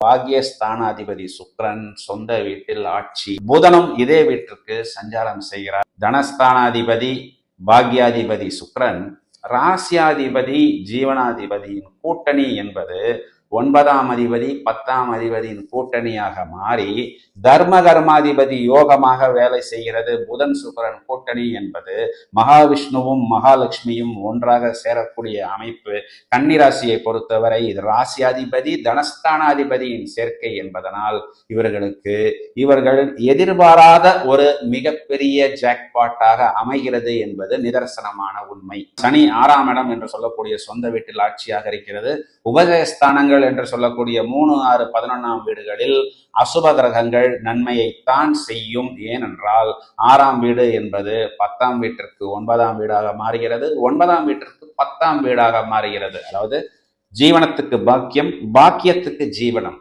பாக்யஸ்தானாதிபதி சுக்கிரன் சொந்த வீட்டில் ஆட்சி. புதனும் இதே வீட்டிற்கு சஞ்சாரம் செய்கிறார். தனஸ்தானாதிபதி பாக்யாதிபதி சுக்கிரன் ராசியாதிபதி ஜீவனாதிபதியின் கூட்டணி என்பது 9ஆம் அதிபதி 10ஆம் அதிபதியின் கூட்டணியாக மாறி தர்ம கர்மாதிபதி யோகமாக வேலை செய்கிறது. புதன் சுக்கிரன் கூட்டணி என்பது மகாவிஷ்ணுவும் மகாலட்சுமியும் ஒன்றாக சேரக்கூடிய அமைப்பு. கன்னிராசியை பொறுத்தவரை இது ராசியாதிபதி தனஸ்தானாதிபதியின் சேர்க்கை என்பதனால் இவர்கள் எதிர்பாராத ஒரு மிகப்பெரிய ஜாக்பாட்டாக அமைகிறது என்பது நிதர்சனமான உண்மை. சனி 6ஆம் இடம் என்று சொல்லக்கூடிய சொந்த வீட்டில் ஆட்சியாக இருக்கிறது. உபஜயஸ்தானங்கள் என்று சொல்லக்கூடிய 3, 6, 11ஆம் வீடுகளில் அசுப கிரகங்கள் நன்மையைத்தான் செய்யும். ஏனென்றால் 6ஆம் வீடு என்பது 10ஆம் வீட்டிற்கு 9ஆம் வீடாக மாறுகிறது, 9ஆம் வீட்டிற்கு 10ஆம் வீடாக மாறுகிறது. அதாவது ஜீவனத்துக்கு பாக்கியம், பாக்கியத்துக்கு ஜீவனம்.